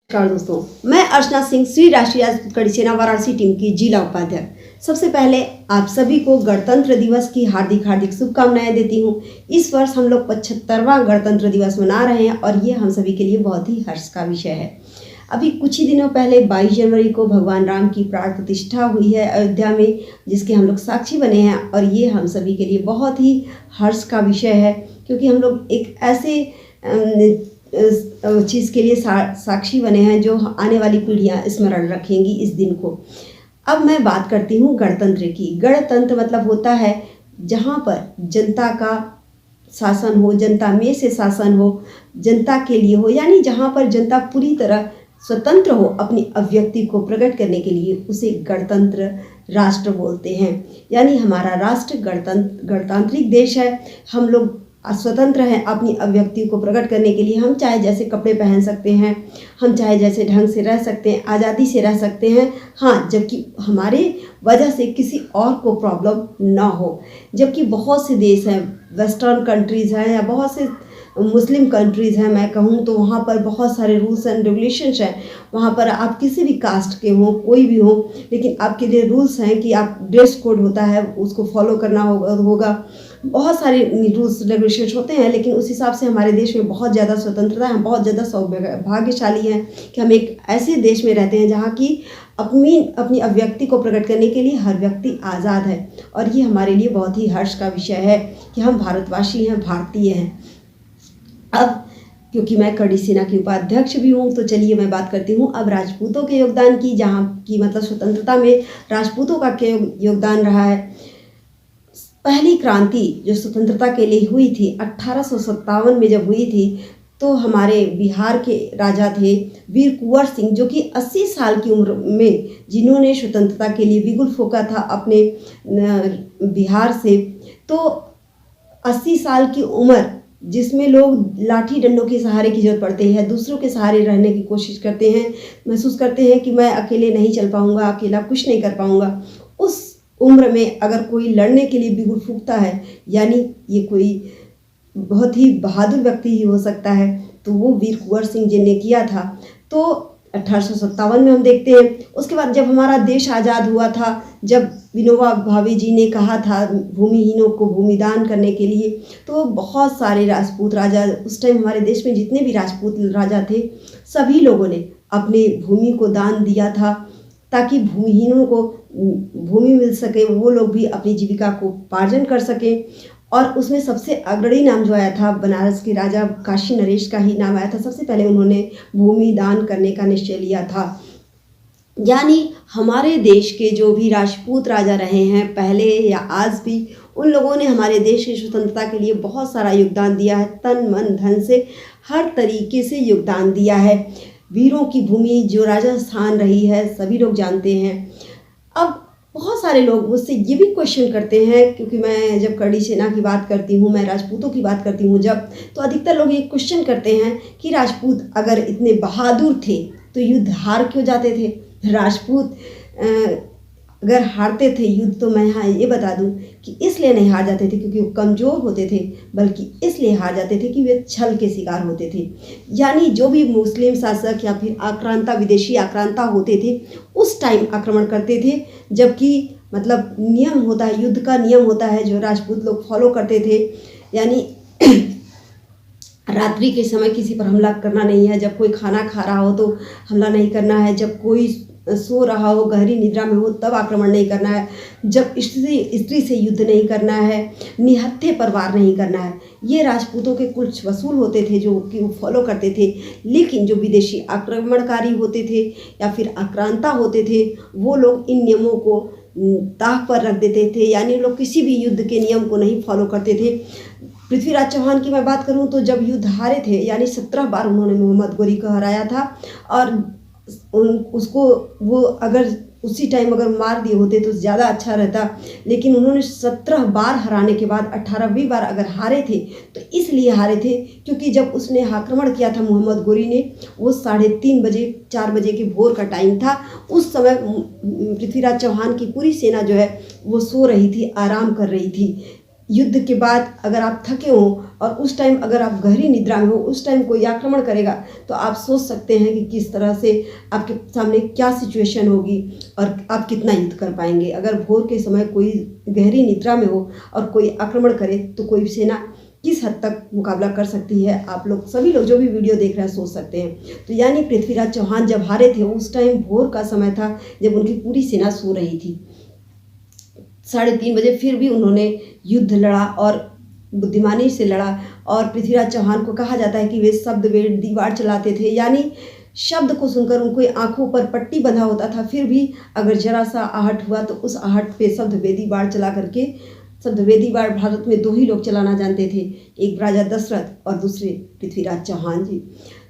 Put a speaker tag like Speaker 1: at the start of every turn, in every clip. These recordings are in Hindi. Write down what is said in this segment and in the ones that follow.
Speaker 1: नमस्कार दोस्तों, मैं अर्चना सिंह, श्री राष्ट्रीय राजपूत कड़ी सेना वाराणसी टीम की जिला उपाध्यक्ष। सबसे पहले आप सभी को गणतंत्र दिवस की हार्दिक हार्दिक शुभकामनाएं देती हूं। इस वर्ष हम लोग 75वां गणतंत्र दिवस मना रहे हैं और ये हम सभी के लिए बहुत ही हर्ष का विषय है। अभी कुछ ही दिनों पहले 22 जनवरी को भगवान राम की प्राण प्रतिष्ठा हुई है अयोध्या में, जिसके हम लोग साक्षी बने हैं और ये हम सभी के लिए बहुत ही हर्ष का विषय है, क्योंकि हम लोग एक ऐसे चीज़ के लिए साक्षी बने हैं जो आने वाली पीढ़ियां स्मरण रखेंगी इस दिन को। अब मैं बात करती हूँ गणतंत्र की। गणतंत्र मतलब होता है जहाँ पर जनता का शासन हो, जनता में से शासन हो, जनता के लिए हो, यानी जहाँ पर जनता पूरी तरह स्वतंत्र हो अपनी अभिव्यक्ति को प्रकट करने के लिए, उसे गणतंत्र राष्ट्र बोलते हैं। यानी हमारा राष्ट्र गणतांत्रिक देश है। हम लोग स्वतंत्र हैं अपनी अभिव्यक्ति को प्रकट करने के लिए। हम चाहे जैसे कपड़े पहन सकते हैं, हम चाहे जैसे ढंग से रह सकते हैं, आज़ादी से रह सकते हैं। हाँ, जबकि हमारे वजह से किसी और को प्रॉब्लम ना हो। जबकि बहुत से देश हैं, वेस्टर्न कंट्रीज़ हैं या बहुत से मुस्लिम कंट्रीज़ हैं, मैं कहूँ तो वहाँ पर बहुत सारे रूल्स एंड रेगुलेशंस हैं। वहाँ पर आप किसी भी कास्ट के हों, कोई भी हो, लेकिन आपके लिए रूल्स हैं कि आप ड्रेस कोड होता है उसको फॉलो करना होगा। बहुत सारे रूल्स रेगुलेशंस होते हैं, लेकिन उस हिसाब से हमारे देश में बहुत ज़्यादा स्वतंत्रता है। बहुत ज़्यादा सौभाग्यशाली हैं कि हम एक ऐसे देश में रहते हैं जहाँ की अपनी अभिव्यक्ति को प्रकट करने के लिए हर व्यक्ति आज़ाद है। और ये हमारे लिए बहुत ही हर्ष का विषय है कि हम भारतवासी हैं, भारतीय हैं। अब क्योंकि मैं कड़ी सेना की उपाध्यक्ष भी हूँ, तो चलिए मैं बात करती हूँ अब राजपूतों के योगदान की, जहाँ की मतलब स्वतंत्रता में राजपूतों का क्या योगदान रहा है। पहली क्रांति जो स्वतंत्रता के लिए हुई थी 1857 में जब हुई थी, तो हमारे बिहार के राजा थे वीर कुंवर सिंह, जो कि 80 साल की उम्र में जिन्होंने स्वतंत्रता के लिए बिगुल फूंका था अपने बिहार से। तो 80 साल की उम्र जिसमें लोग लाठी डंडों के सहारे की जरूरत पड़ती है, दूसरों के सहारे रहने की कोशिश करते हैं, महसूस करते हैं कि मैं अकेले नहीं चल पाऊंगा, अकेला कुछ नहीं कर पाऊंगा। उस उम्र में अगर कोई लड़ने के लिए बिगुल फूंकता है, यानी ये कोई बहुत ही बहादुर व्यक्ति ही हो सकता है, तो वो वीर कुंवर सिंह जी ने किया था। तो 1857 में हम देखते हैं। उसके बाद जब हमारा देश आज़ाद हुआ था, जब विनोबा भावे जी ने कहा था भूमिहीनों को भूमिदान करने के लिए, तो बहुत सारे राजपूत राजा, उस टाइम हमारे देश में जितने भी राजपूत राजा थे, सभी लोगों ने अपने भूमि को दान दिया था ताकि भूमिहीनों को भूमि मिल सके, वो लोग भी अपनी जीविका को उपार्जन कर सकें। और उसमें सबसे अग्रणी नाम जो आया था, बनारस के राजा काशी नरेश का ही नाम आया था। सबसे पहले उन्होंने भूमि दान करने का निश्चय लिया था। यानी हमारे देश के जो भी राजपूत राजा रहे हैं पहले या आज भी, उन लोगों ने हमारे देश की स्वतंत्रता के लिए बहुत सारा योगदान दिया है। तन मन धन से हर तरीके से योगदान दिया है। वीरों की भूमि जो राजस्थान रही है, सभी लोग जानते हैं। अब बहुत सारे लोग मुझसे ये भी क्वेश्चन करते हैं, क्योंकि मैं जब कड़ी सेना की बात करती हूँ, मैं राजपूतों की बात करती हूँ जब, तो अधिकतर लोग ये क्वेश्चन करते हैं कि राजपूत अगर इतने बहादुर थे तो युद्ध हार क्यों जाते थे। राजपूत अगर हारते थे युद्ध, तो मैं यहाँ ये बता दूँ कि इसलिए नहीं हार जाते थे क्योंकि वो कमज़ोर होते थे, बल्कि इसलिए हार जाते थे कि वे छल के शिकार होते थे। यानी जो भी मुस्लिम शासक या फिर आक्रांता, विदेशी आक्रांता होते थे, उस टाइम आक्रमण करते थे, जबकि मतलब नियम होता है, युद्ध का नियम होता है जो राजपूत लोग फॉलो करते थे। यानी रात्रि के समय किसी पर हमला करना नहीं है, जब कोई खाना खा रहा हो तो हमला नहीं करना है, जब कोई सो रहा हो, गहरी निद्रा में हो, तब आक्रमण नहीं करना है, जब स्त्री से युद्ध नहीं करना है, निहत्थे पर वार नहीं करना है। ये राजपूतों के कुछ वसूल होते थे जो कि वो फॉलो करते थे। लेकिन जो विदेशी आक्रमणकारी होते थे या फिर आक्रांता होते थे, वो लोग इन नियमों को ताक पर रख देते थे। यानी लोग किसी भी युद्ध के नियम को नहीं फॉलो करते थे। पृथ्वीराज चौहान की मैं बात करूं तो जब युद्ध हारे थे, यानी 17 बार उन्होंने मोहम्मद गोरी को हराया था, और उसको वो अगर उसी टाइम अगर मार दिए होते तो ज़्यादा अच्छा रहता। लेकिन उन्होंने 17 बार हराने के बाद 18वीं बार अगर हारे थे, तो इसलिए हारे थे क्योंकि जब उसने आक्रमण किया था मोहम्मद गोरी ने, वो 3:30 बजे 4 बजे के भोर का टाइम था। उस समय पृथ्वीराज चौहान की पूरी सेना जो है वो सो रही थी, आराम कर रही थी। युद्ध के बाद अगर आप थके हो और उस टाइम अगर आप गहरी निद्रा में हो, उस टाइम कोई आक्रमण करेगा तो आप सोच सकते हैं कि किस तरह से आपके सामने क्या सिचुएशन होगी और आप कितना युद्ध कर पाएंगे। अगर भोर के समय कोई गहरी निद्रा में हो और कोई आक्रमण करे तो कोई सेना किस हद तक मुकाबला कर सकती है, आप लोग सभी लोग जो भी वीडियो देख रहे हैं सोच सकते हैं। तो यानी पृथ्वीराज चौहान जब हारे थे उस टाइम भोर का समय था, जब उनकी पूरी सेना सो रही थी। 3:30 बजे फिर भी उन्होंने युद्ध लड़ा और बुद्धिमानी से लड़ा। और पृथ्वीराज चौहान को कहा जाता है कि वे शब्द वेदी वार चलाते थे, यानी शब्द को सुनकर उनको आंखों पर पट्टी बंधा होता था, फिर भी अगर जरा सा आहट हुआ तो उस आहट पे शब्द वेदी वार चला करके, शब्द वेदी वार भारत में 2 ही लोग चलाना जानते थे, एक राजा दशरथ और दूसरे पृथ्वीराज चौहान जी।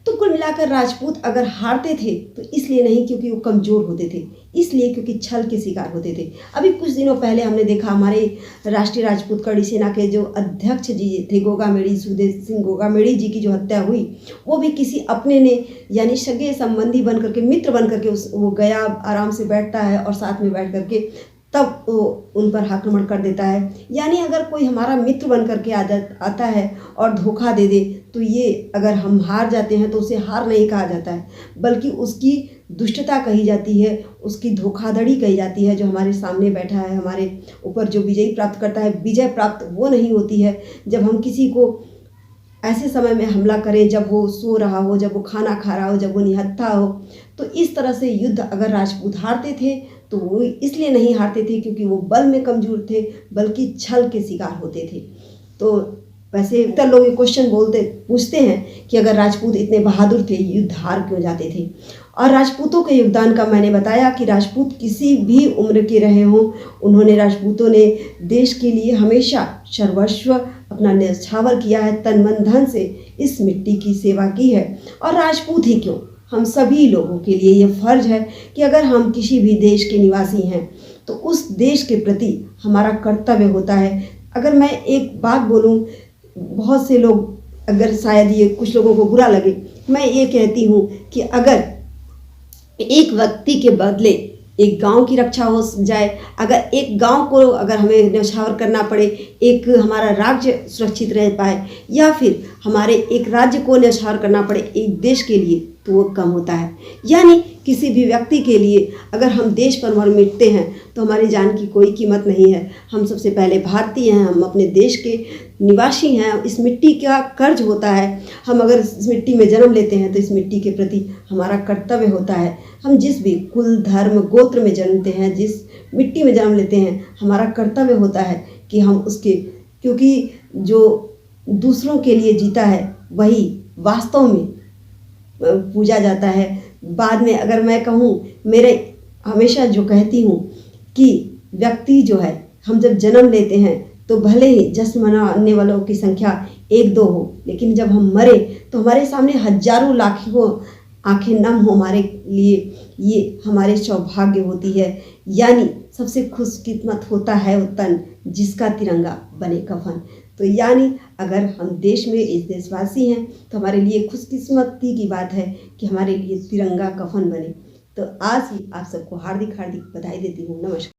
Speaker 1: तो कुल मिलाकर राजपूत अगर हारते थे तो इसलिए नहीं क्योंकि वो कमज़ोर होते थे, इसलिए क्योंकि छल के शिकार होते थे। अभी कुछ दिनों पहले हमने देखा हमारे राष्ट्रीय राजपूत कड़ी सेना के जो अध्यक्ष जी थे गोगामेड़ी, सुखदेव सिंह गोगामेड़ी जी की जो हत्या हुई, वो भी किसी अपने ने यानी सगे संबंधी बन करके, मित्र बन करके वो गया, आराम से बैठता है और साथ में बैठ करके तब वो उन पर आक्रमण कर देता है। यानी अगर कोई हमारा मित्र बन करके आता है और धोखा दे दे तो ये अगर हम हार जाते हैं तो उसे हार नहीं कहा जाता है, बल्कि उसकी दुष्टता कही जाती है, उसकी धोखाधड़ी कही जाती है। जो हमारे सामने बैठा है, हमारे ऊपर जो विजय प्राप्त करता है, विजय प्राप्त वो नहीं होती है जब हम किसी को ऐसे समय में हमला करें जब वो सो रहा हो, जब वो खाना खा रहा हो, जब वो निहत्था हो। तो इस तरह से युद्ध अगर राजपूत हारते थे तो वो इसलिए नहीं हारते थे क्योंकि वो बल में कमज़ोर थे, बल्कि छल के शिकार होते थे। तो वैसे इतर लोग ये क्वेश्चन पूछते हैं कि अगर राजपूत इतने बहादुर थे, युद्ध हार क्यों जाते थे। और राजपूतों के योगदान का मैंने बताया कि राजपूत किसी भी उम्र के रहे हों, उन्होंने राजपूतों ने देश के लिए हमेशा सर्वस्व अपना न्यौछावर किया है, तन मन धन से इस मिट्टी की सेवा की है। और राजपूत ही क्यों, हम सभी लोगों के लिए ये फ़र्ज़ है कि अगर हम किसी भी देश के निवासी हैं तो उस देश के प्रति हमारा कर्तव्य होता है। अगर मैं एक बात बोलूं, बहुत से लोग अगर शायद ये कुछ लोगों को बुरा लगे, मैं ये कहती हूँ कि अगर एक व्यक्ति के बदले एक गांव की रक्षा हो जाए, अगर एक गांव को अगर हमें न्यौछावर करना पड़े, एक हमारा राज्य सुरक्षित रह पाए, या फिर हमारे एक राज्य को न्यौछावर करना पड़े एक देश के लिए, तो वो कम होता है। यानी किसी भी व्यक्ति के लिए अगर हम देश पर मर मिटते हैं तो हमारी जान की कोई कीमत नहीं है। हम सबसे पहले भारतीय हैं, हम अपने देश के निवासी हैं, इस मिट्टी का कर्ज होता है। हम अगर इस मिट्टी में जन्म लेते हैं तो इस मिट्टी के प्रति हमारा कर्तव्य होता है। हम जिस भी कुल धर्म गोत्र में जन्मते हैं, जिस मिट्टी में जन्म लेते हैं, हमारा कर्तव्य होता है कि हम उसके, क्योंकि जो दूसरों के लिए जीता है वही वास्तव में पूजा जाता है। बाद में अगर मैं कहूँ, मेरे हमेशा जो कहती हूँ कि व्यक्ति जो है, हम जब जन्म लेते हैं तो भले ही जश्न मनाने वालों की संख्या 1-2 हो, लेकिन जब हम मरे तो हमारे सामने हजारों लाखों आंखें नम हो हमारे लिए, ये हमारे सौभाग्य होती है। यानी सबसे खुशकिस्मत होता है वो तन जिसका तिरंगा बने कफन। तो यानी अगर हम देश में इस देशवासी हैं तो हमारे लिए खुशकिस्मती की बात है कि हमारे लिए तिरंगा कफन बने। तो आज ही आप सबको हार्दिक हार्दिक बधाई देती हूँ। नमस्कार।